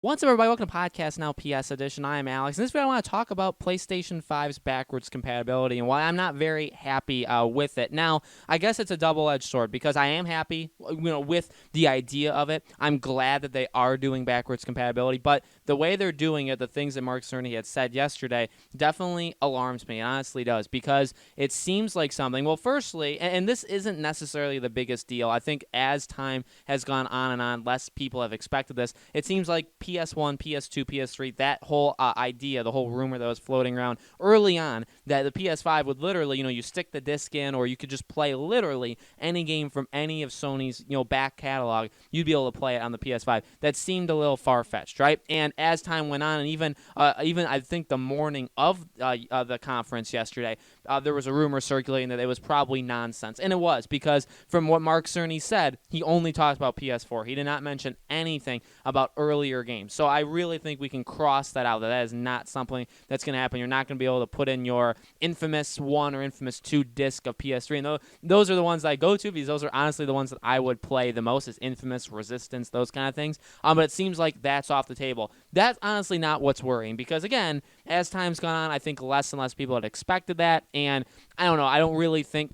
What's up, everybody? Welcome to Podcast Now PS Edition. I am Alex, and this video I want to talk about PlayStation 5's backwards compatibility and why I'm not very happy with it. Now, I guess it's a double-edged sword because I am happy, with the idea of it. I'm glad that they are doing backwards compatibility, but the way they're doing it, the things that Mark Cerny had said yesterday, definitely alarms me. It honestly does, because it seems like something. Well, firstly, and this isn't necessarily the biggest deal. I think as time has gone on and on, less people have expected this. It seems like PS1, PS2, PS3, that whole idea, the whole rumor that was floating around early on, that the PS5 would literally, you stick the disc in, or you could just play literally any game from any of Sony's, back catalog. You'd be able to play it on the PS5. That seemed a little far-fetched, right? And as time went on, and even I think the morning of the conference yesterday, there was a rumor circulating that it was probably nonsense, and it was, because from what Mark Cerny said, he only talked about PS4. He did not mention anything about earlier games. So I really think we can cross that out, that is not something that's going to happen. You're not going to be able to put in your Infamous 1 or Infamous 2 disc of PS3. And those are the ones that I go to, because those are honestly the ones that I would play the most, is Infamous, Resistance, those kind of things. But it seems like that's off the table. That's honestly not what's worrying, because, again, as time's gone on, I think less and less people had expected that. And I don't know. I don't really think,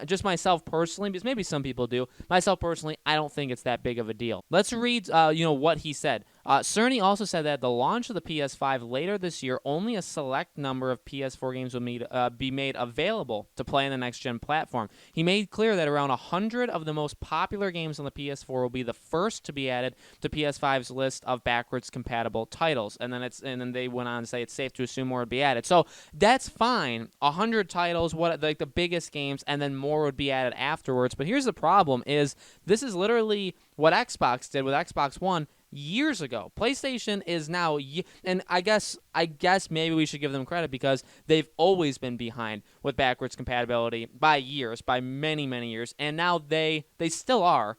just myself personally, because maybe some people do. Myself personally, I don't think it's that big of a deal. Let's read, what he said. Cerny also said that at the launch of the PS5 later this year, only a select number of PS4 games will be made available to play on the next-gen platform. He made clear that around 100 of the most popular games on the PS4 will be the first to be added to PS5's list of backwards compatible titles. And then they went on to say it's safe to assume more would be added. So that's fine. 100 titles, like the biggest games, and then more would be added afterwards. But here's the problem: is this is literally what Xbox did with Xbox One years ago. PlayStation is now, and I guess maybe we should give them credit, because they've always been behind with backwards compatibility by years, by many, many years, and now they still are,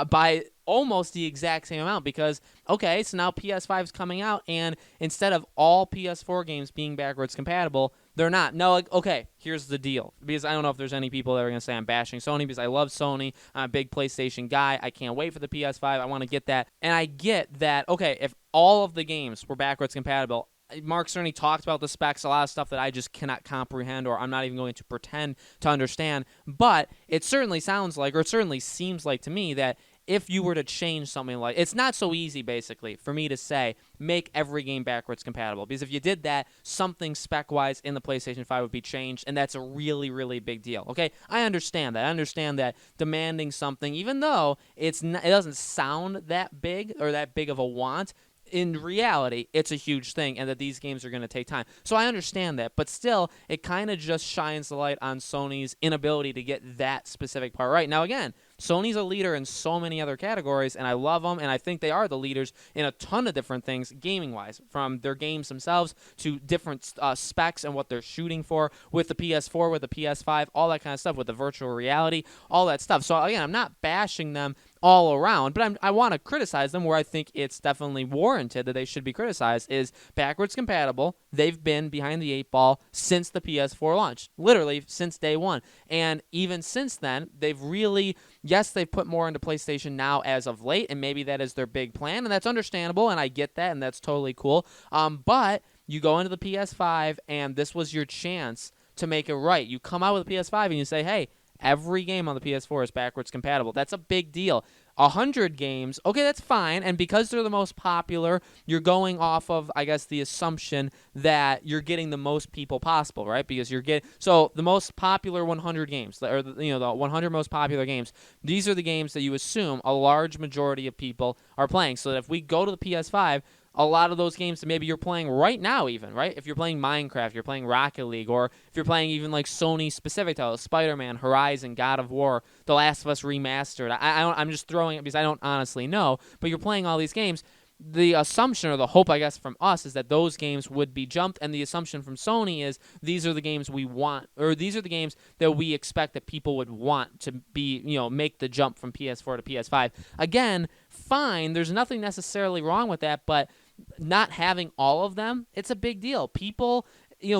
by almost the exact same amount, because, okay, so now PS5 is coming out, and instead of all PS4 games being backwards compatible, they're not. No, okay, here's the deal. Because I don't know if there's any people that are going to say I'm bashing Sony, because I love Sony. I'm a big PlayStation guy. I can't wait for the PS5. I want to get that. And I get that, okay, if all of the games were backwards compatible, Mark Cerny talked about the specs, a lot of stuff that I just cannot comprehend, or I'm not even going to pretend to understand. But it certainly sounds like, or it certainly seems like to me, that if you were to change something like, it's not so easy, basically, for me to say, make every game backwards compatible. Because if you did that, something spec-wise in the PlayStation 5 would be changed, and that's a really, really big deal. Okay, I understand that. I understand that demanding something, even though it doesn't sound that big, or that big of a want, in reality, it's a huge thing, and that these games are going to take time. So I understand that, but still, it kind of just shines the light on Sony's inability to get that specific part right. Now, again, Sony's a leader in so many other categories, and I love them, and I think they are the leaders in a ton of different things, gaming-wise, from their games themselves to different specs and what they're shooting for with the PS4, with the PS5, all that kind of stuff, with the virtual reality, all that stuff. So, again, I'm not bashing them all around, but I want to criticize them where I think it's definitely warranted that they should be criticized, is backwards compatible. They've been behind the 8 ball since the PS4 launch, literally since day one. And even since then, they've really, yes, they've put more into PlayStation now as of late, and maybe that is their big plan, and that's understandable, and I get that, and that's totally cool. But you go into the PS5, and this was your chance to make it right. You come out with a PS5, and you say, hey, every game on the PS4 is backwards compatible. That's a big deal. 100 games, okay, that's fine, and because they're the most popular, you're going off of, I guess, the assumption that you're getting the most people possible, right? Because so the most popular 100 games, or the 100 most popular games, these are the games that you assume a large majority of people are playing. So that if we go to the PS5, a lot of those games that maybe you're playing right now, even, right? If you're playing Minecraft, you're playing Rocket League, or if you're playing even like Sony-specific titles, Spider-Man, Horizon, God of War, The Last of Us Remastered. I'm just throwing it because I don't honestly know, but you're playing all these games. The assumption, or the hope, I guess, from us is that those games would be jumped, and the assumption from Sony is these are the games we want, or these are the games that we expect that people would want to be, make the jump from PS4 to PS5. Again, fine, there's nothing necessarily wrong with that, but not having all of them, it's a big deal. People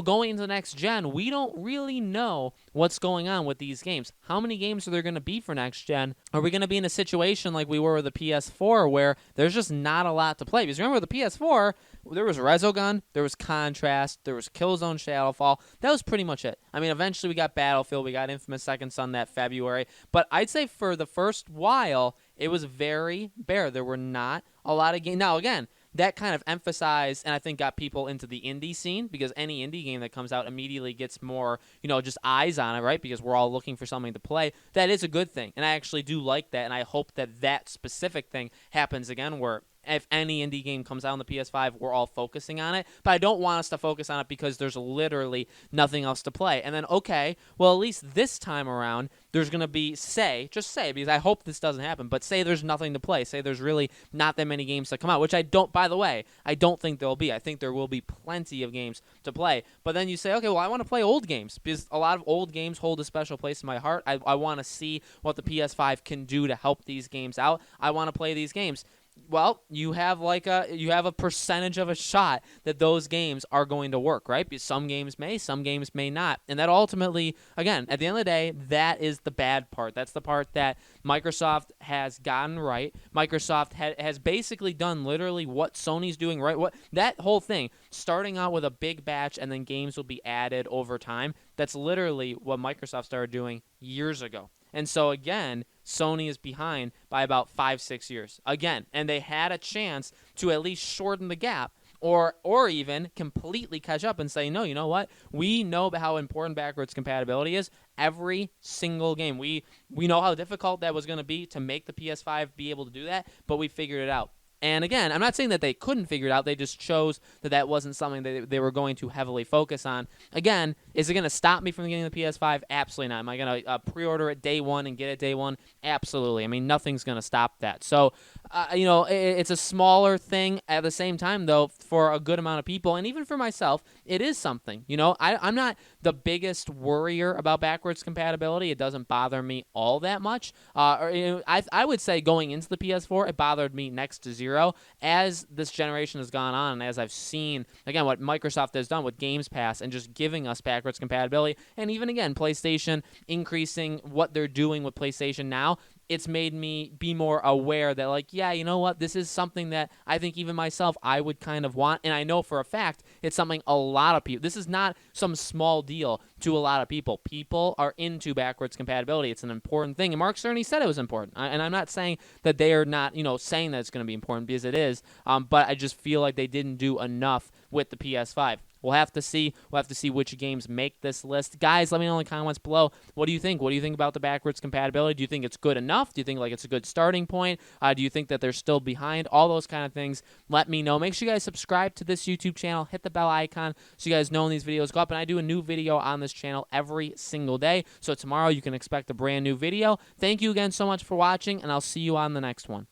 going into the next gen, we don't really know what's going on with these games. How many games are there going to be for next gen? Are we going to be in a situation like we were with the PS4 where there's just not a lot to play? Because remember, the PS4, there was Resogun, there was Contrast, there was Killzone Shadowfall. That was pretty much it. I mean, eventually we got Battlefield, we got Infamous Second Son that February. But I'd say for the first while, it was very bare. There were not a lot of games. Now, again, that kind of emphasized and I think got people into the indie scene, because any indie game that comes out immediately gets more, just eyes on it, right? Because we're all looking for something to play. That is a good thing, and I actually do like that, and I hope that that specific thing happens again, where if any indie game comes out on the PS5, we're all focusing on it. But I don't want us to focus on it because there's literally nothing else to play. And then, okay, well, at least this time around, there's going to be, just say, because I hope this doesn't happen, but say there's nothing to play. Say there's really not that many games that come out, which by the way, I don't think there'll be. I think there will be plenty of games to play. But then you say, okay, well, I want to play old games, because a lot of old games hold a special place in my heart. I want to see what the PS5 can do to help these games out. I want to play these games. Well, you have a percentage of a shot that those games are going to work, right? Because some games may not. And that ultimately, again, at the end of the day, that is the bad part. That's the part that Microsoft has gotten right. Microsoft has basically done literally what Sony's doing right. That whole thing, starting out with a big batch and then games will be added over time, that's literally what Microsoft started doing years ago. And so, again, Sony is behind by about 5-6 years. Again, and they had a chance to at least shorten the gap or even completely catch up and say, no, you know what? We know how important backwards compatibility is. Every single game. We know how difficult that was going to be to make the PS5 be able to do that, but we figured it out. And again, I'm not saying that they couldn't figure it out. They just chose that wasn't something that they were going to heavily focus on. Again, is it going to stop me from getting the PS5? Absolutely not. Am I going to pre-order it day one and get it day one? Absolutely. I mean, nothing's going to stop that. So, it's a smaller thing. At the same time, though, for a good amount of people, and even for myself, it is something. I'm not the biggest worrier about backwards compatibility. It doesn't bother me all that much. I would say going into the PS4, it bothered me next to zero. As this generation has gone on, and as I've seen, again, what Microsoft has done with Games Pass and just giving us backwards compatibility, and even, again, PlayStation increasing what they're doing with PlayStation Now, it's made me be more aware that, like, yeah, you know what? This is something that I think even myself, I would kind of want. And I know for a fact it's something a lot of people, this is not some small deal to a lot of people. People are into backwards compatibility. It's an important thing. And Mark Cerny said it was important. And I'm not saying that they are not, saying that it's going to be important, because it is. But I just feel like they didn't do enough with the PS5. We'll have to see. We'll have to see which games make this list. Guys, let me know in the comments below. What do you think? What do you think about the backwards compatibility? Do you think it's good enough? Do you think it's a good starting point? Do you think that they're still behind? All those kind of things. Let me know. Make sure you guys subscribe to this YouTube channel. Hit the bell icon so you guys know when these videos go up. And I do a new video on this channel every single day. So tomorrow you can expect a brand new video. Thank you again so much for watching, and I'll see you on the next one.